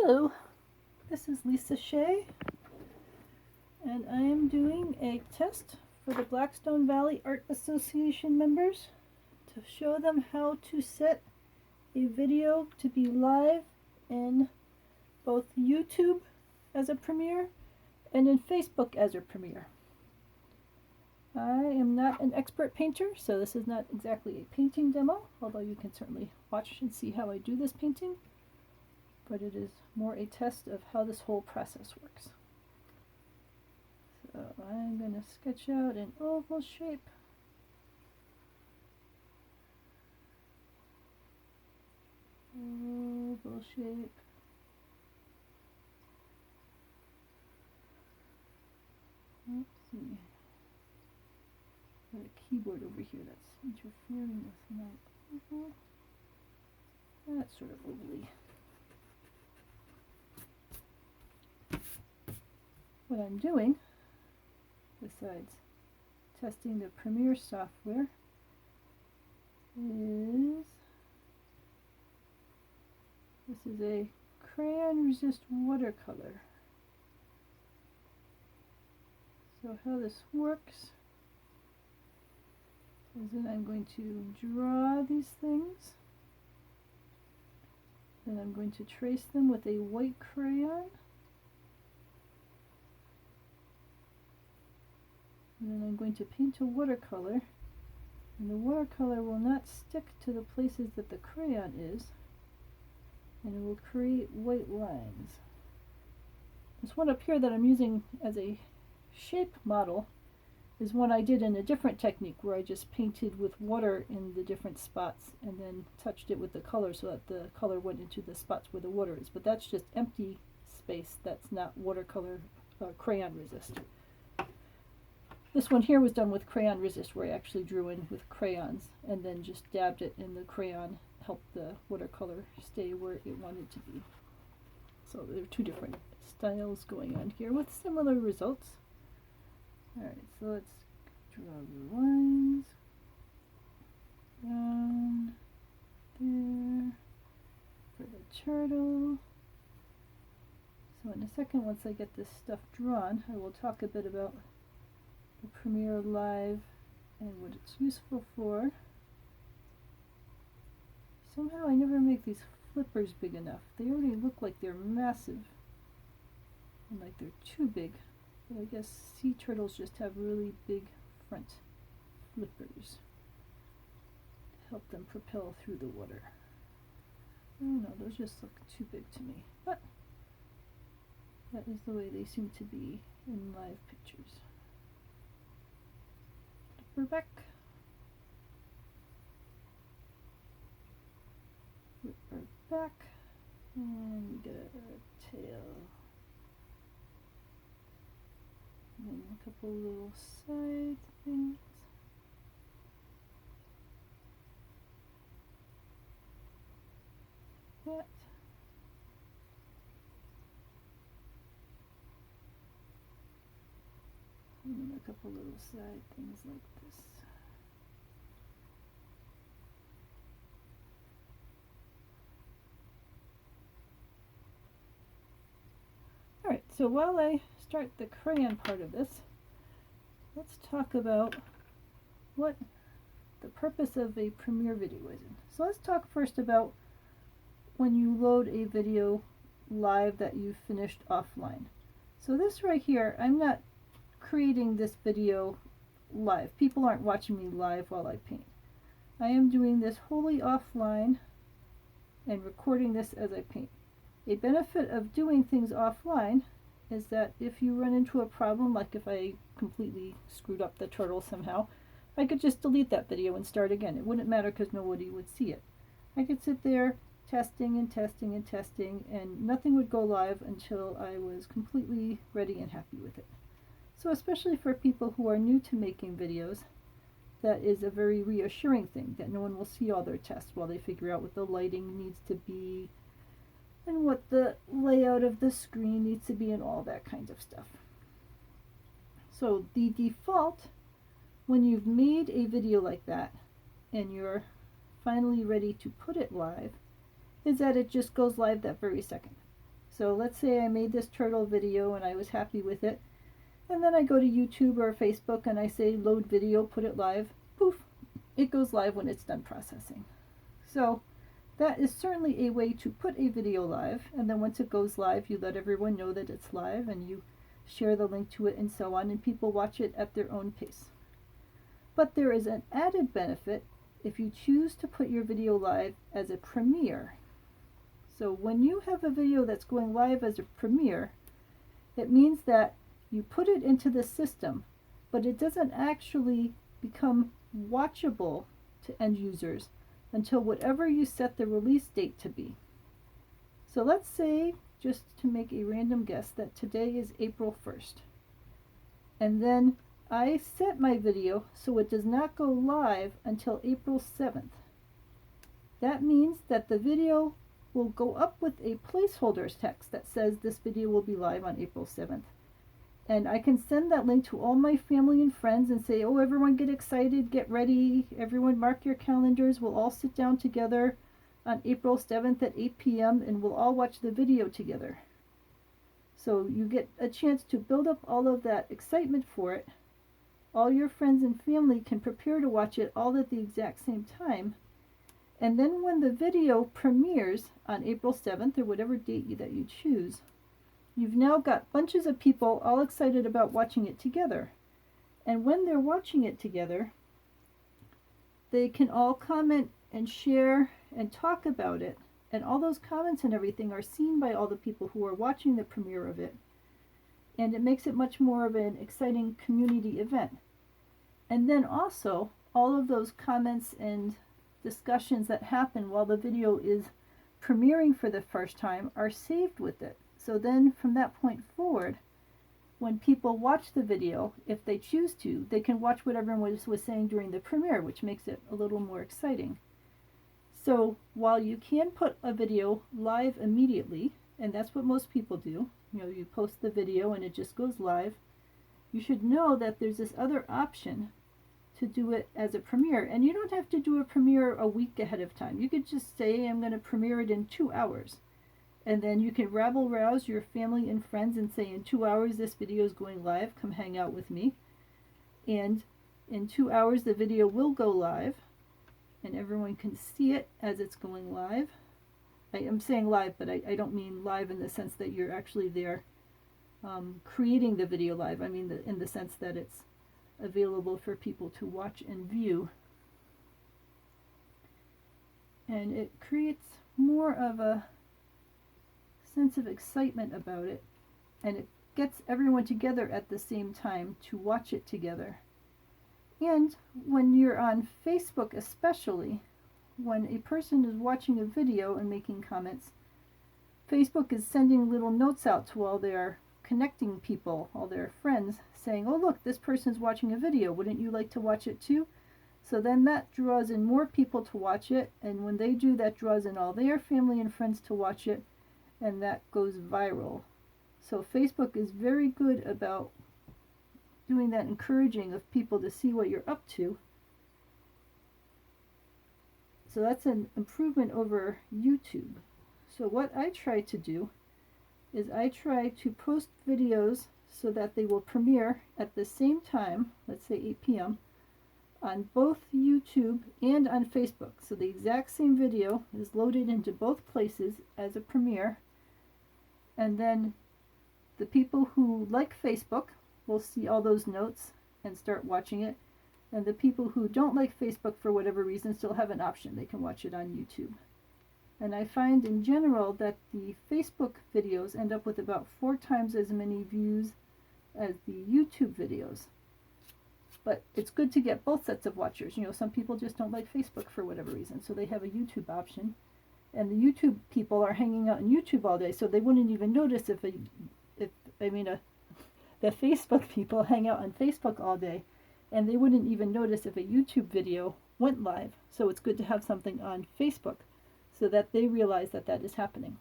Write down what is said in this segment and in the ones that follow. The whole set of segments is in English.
Hello, this is Lisa Shea, and I am doing a test for the Blackstone Valley Art Association members to show them how to set a video to be live in both YouTube as a premiere and in Facebook as a premiere. I am not an expert painter, so this is not exactly a painting demo, although you can certainly watch and see how I do this painting. But it is more a test of how this whole process works. So I'm going to sketch out an oval shape. Oval shape. Let's see. Got a keyboard over here that's interfering with my oval. That's sort of ovaly. What I'm doing, besides testing the Premiere software, is this is a Crayon Resist watercolor. So how this works is that I'm going to draw these things, then I'm going to trace them with a white crayon. And then I'm going to paint a watercolor, and the watercolor will not stick to the places that the crayon is, and it will create white lines. This one up here that I'm using as a shape model is one I did in a different technique where I just painted with water in the different spots and then touched it with the color so that the color went into the spots where the water is. But that's just empty space, that's not watercolor crayon resist. This one here was done with Crayon Resist, where I actually drew in with crayons and then just dabbed it in the crayon, helped the watercolor stay where it wanted to be. So there are two different styles going on here with similar results. Alright, so let's draw the lines down there for the turtle. So in a second, once I get this stuff drawn, I will talk a bit about the Premiere Live and what it's useful for. Somehow I never make these flippers big enough. They already look like they're massive and like they're too big. But I guess sea turtles just have really big front flippers to help them propel through the water. I don't know, those just look too big to me. But that is the way they seem to be in live pictures. We're back. We're back. And we get a tail. And then a couple little side things. That. And then a couple little side things like this. Alright, so while I start the crayon part of this, let's talk about what the purpose of a Premiere video is. So let's talk first about when you load a video live that you've finished offline. So this right here, I'm not creating this video live. People aren't watching me live while I paint. I am doing this wholly offline and recording this as I paint. A benefit of doing things offline is that if you run into a problem, like if I completely screwed up the turtle somehow, I could just delete that video and start again. It wouldn't matter because nobody would see it. I could sit there testing and testing and testing, and nothing would go live until I was completely ready and happy with it. So especially for people who are new to making videos, that is a very reassuring thing, that no one will see all their tests while they figure out what the lighting needs to be and what the layout of the screen needs to be and all that kind of stuff. So the default, when you've made a video like that and you're finally ready to put it live, is that it just goes live that very second. So let's say I made this turtle video and I was happy with it, and then I go to YouTube or Facebook and I say load video, put it live, poof, it goes live when it's done processing. So that is certainly a way to put a video live, and then once it goes live you let everyone know that it's live and you share the link to it and so on, and people watch it at their own pace. But there is an added benefit if you choose to put your video live as a premiere. So when you have a video that's going live as a premiere, it means that you put it into the system, but it doesn't actually become watchable to end users until whatever you set the release date to be. So let's say, just to make a random guess, that today is April 1st. And then I set my video so it does not go live until April 7th. That means that the video will go up with a placeholders text that says this video will be live on April 7th. And I can send that link to all my family and friends and say, oh, everyone get excited, get ready, everyone mark your calendars, we'll all sit down together on April 7th at 8 p.m. and we'll all watch the video together. So you get a chance to build up all of that excitement for it. All your friends and family can prepare to watch it all at the exact same time. And then when the video premieres on April 7th or whatever date that you choose, you've now got bunches of people all excited about watching it together. And when they're watching it together, they can all comment and share and talk about it. And all those comments and everything are seen by all the people who are watching the premiere of it. And it makes it much more of an exciting community event. And then also, all of those comments and discussions that happen while the video is premiering for the first time are saved with it. So then from that point forward, when people watch the video, if they choose to, they can watch what everyone was saying during the premiere, which makes it a little more exciting. So while you can put a video live immediately, and that's what most people do, you post the video and it just goes live, you should know that there's this other option to do it as a premiere. And you don't have to do a premiere a week ahead of time. You could just say, I'm going to premiere it in 2 hours. And then you can rabble-rouse your family and friends and say, in 2 hours this video is going live, come hang out with me. And in 2 hours the video will go live, and everyone can see it as it's going live. I'm saying live, but I don't mean live in the sense that you're actually there creating the video live. I mean in the sense that it's available for people to watch and view. And it creates more of a sense of excitement about it, and it gets everyone together at the same time to watch it together. And when you're on Facebook especially, when a person is watching a video and making comments, Facebook is sending little notes out to all their connecting people, all their friends, saying, oh look, this person's watching a video, wouldn't you like to watch it too? So then that draws in more people to watch it, and when they do, that draws in all their family and friends to watch it, and that goes viral. So Facebook is very good about doing that encouraging of people to see what you're up to. So that's an improvement over YouTube. So what I try to do is I try to post videos so that they will premiere at the same time, let's say 8 p.m., on both YouTube and on Facebook. So the exact same video is loaded into both places as a premiere, and then the people who like Facebook will see all those notes and start watching it, and the people who don't like Facebook for whatever reason still have an option. They can watch it on YouTube. And I find in general that the Facebook videos end up with about 4 times as many views as the YouTube videos. But it's good to get both sets of watchers. Some people just don't like Facebook for whatever reason, so they have a YouTube option. And the YouTube people are hanging out on YouTube all day, so they wouldn't even notice the Facebook people hang out on Facebook all day, and they wouldn't even notice if a YouTube video went live. So it's good to have something on Facebook so that they realize that that is happening.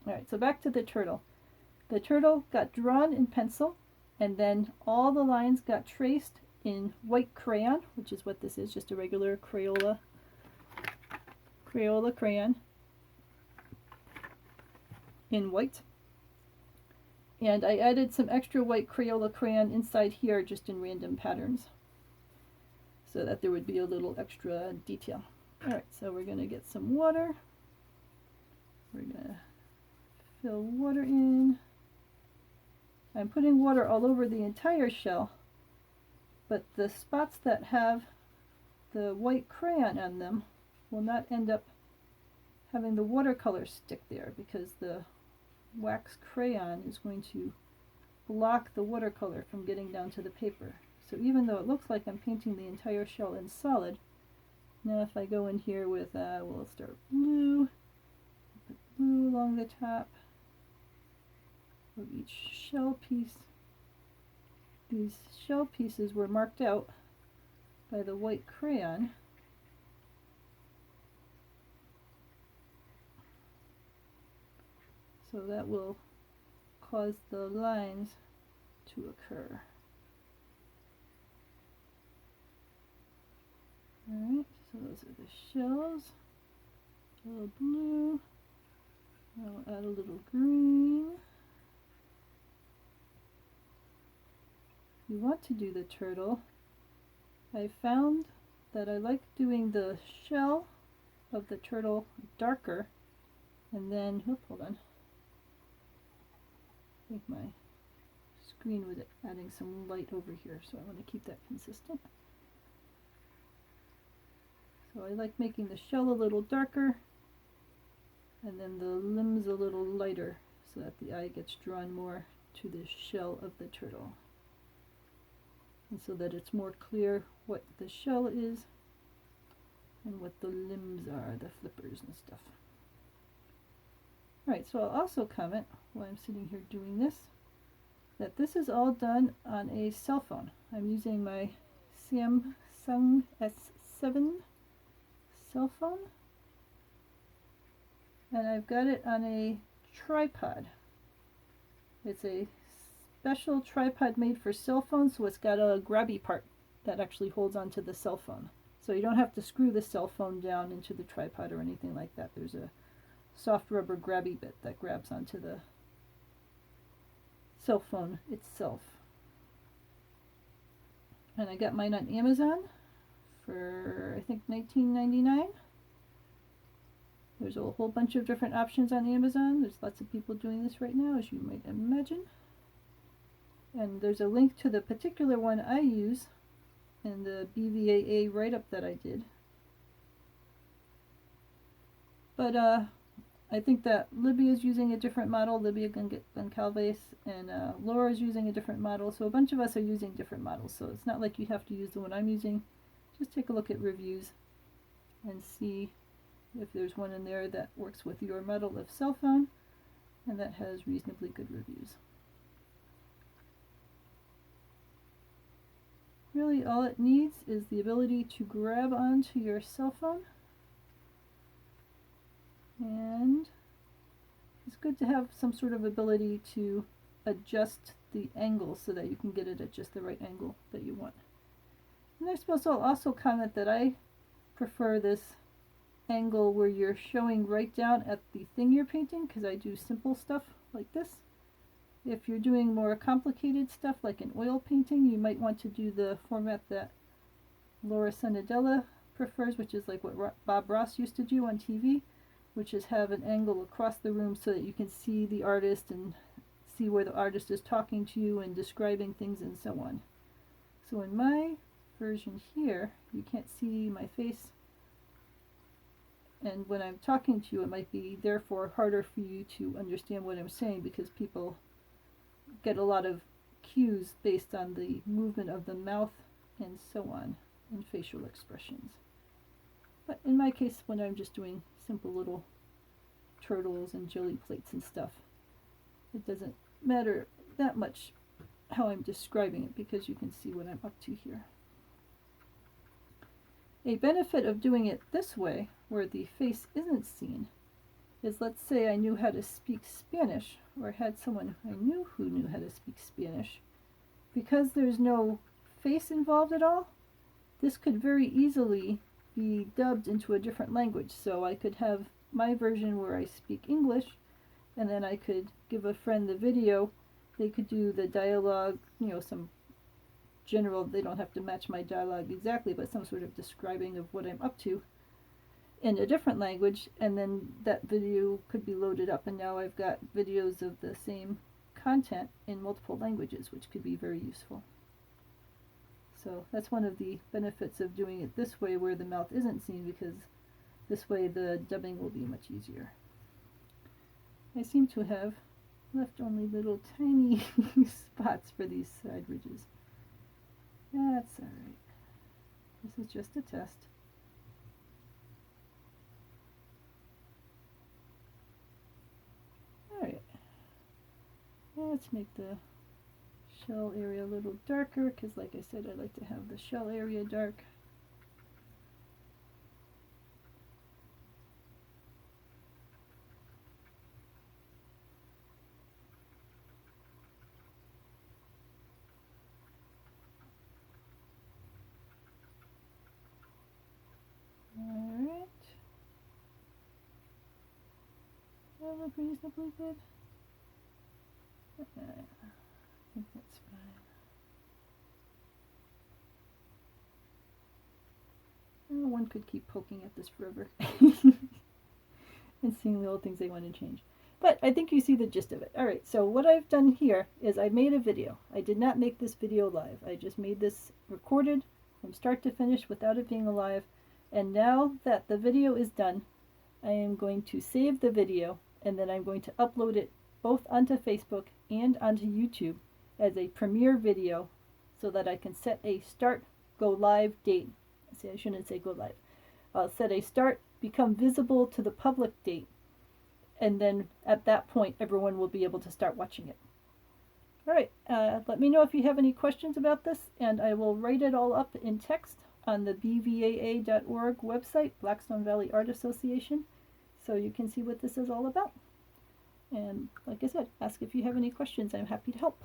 Alright, so back to the turtle. The turtle got drawn in pencil, and then all the lines got traced in white crayon, which is what this is, just a regular Crayola crayon. in white. And I added some extra white Crayola crayon inside here just in random patterns so that there would be a little extra detail. Alright, so we're going to get some water. We're going to fill water in. I'm putting water all over the entire shell, but the spots that have the white crayon on them will not end up having the watercolor stick there because the wax crayon is going to block the watercolor from getting down to the paper. So even though it looks like I'm painting the entire shell in solid, now if I go in here with, we'll start blue, put blue along the top of each shell piece. These shell pieces were marked out by the white crayon. So that will cause the lines to occur. Alright, so those are the shells. A little blue. I'll add a little green. You want to do the turtle. I found that I like doing the shell of the turtle darker, and then, hold on. I think my screen was adding some light over here, so I want to keep that consistent. So I like making the shell a little darker, and then the limbs a little lighter, so that the eye gets drawn more to the shell of the turtle. And so that it's more clear what the shell is and what the limbs are, the flippers and stuff. Alright, so I'll also comment while I'm sitting here doing this that this is all done on a cell phone. I'm using my Samsung S7 cell phone, and I've got it on a tripod. It's a special tripod made for cell phones, so it's got a grabby part that actually holds onto the cell phone. So you don't have to screw the cell phone down into the tripod or anything like that. There's a soft rubber grabby bit that grabs onto the cell phone itself. And I got mine on Amazon for I think $19.99. There's a whole bunch of different options on Amazon. There's lots of people doing this right now, as you might imagine. And there's a link to the particular one I use in the BVAA write-up that I did. But I think that Libby is using a different model, Libby Goncalves, and Laura is using a different model. So a bunch of us are using different models. So it's not like you have to use the one I'm using. Just take a look at reviews and see if there's one in there that works with your model of cell phone and that has reasonably good reviews. Really all it needs is the ability to grab onto your cell phone, and it's good to have some sort of ability to adjust the angle so that you can get it at just the right angle that you want. And I suppose I'll also comment that I prefer this angle where you're showing right down at the thing you're painting, because I do simple stuff like this. If you're doing more complicated stuff like an oil painting, you might want to do the format that Laura Senadella prefers, which is like what Bob Ross used to do on TV, which is have an angle across the room so that you can see the artist and see where the artist is talking to you and describing things and so on. So in my version here, you can't see my face, and when I'm talking to you it might be therefore harder for you to understand what I'm saying because people get a lot of cues based on the movement of the mouth and so on, and facial expressions. But in my case, when I'm just doing simple little turtles and jelly plates and stuff, it doesn't matter that much how I'm describing it because you can see what I'm up to here. A benefit of doing it this way, where the face isn't seen, is let's say I knew how to speak Spanish, or had someone I knew who knew how to speak Spanish. Because there's no face involved at all, this could very easily be dubbed into a different language. So I could have my version where I speak English, and then I could give a friend the video. They could do the dialogue, you know, some general, they don't have to match my dialogue exactly, but some sort of describing of what I'm up to in a different language, and then that video could be loaded up, and now I've got videos of the same content in multiple languages, which could be very useful. So that's one of the benefits of doing it this way, where the mouth isn't seen, because this way the dubbing will be much easier. I seem to have left only little tiny spots for these side ridges. That's alright. This is just a test. Alright. Let's make the shell area a little darker, because like I said, I like to have the shell area dark. Alright. That look reasonably good. I think that's fine. Well, one could keep poking at this forever and seeing the little things they want to change. But I think you see the gist of it. Alright, so what I've done here is I made a video. I did not make this video live. I just made this recorded from start to finish without it being alive. And now that the video is done, I am going to save the video, and then I'm going to upload it both onto Facebook and onto YouTube as a premiere video, so that I can set a start, go live date. See, I shouldn't say go live. I'll set a start, become visible to the public date, and then at that point everyone will be able to start watching it. Alright, let me know if you have any questions about this, and I will write it all up in text on the bvaa.org website, Blackstone Valley Art Association, so you can see what this is all about. And like I said, ask if you have any questions. I'm happy to help.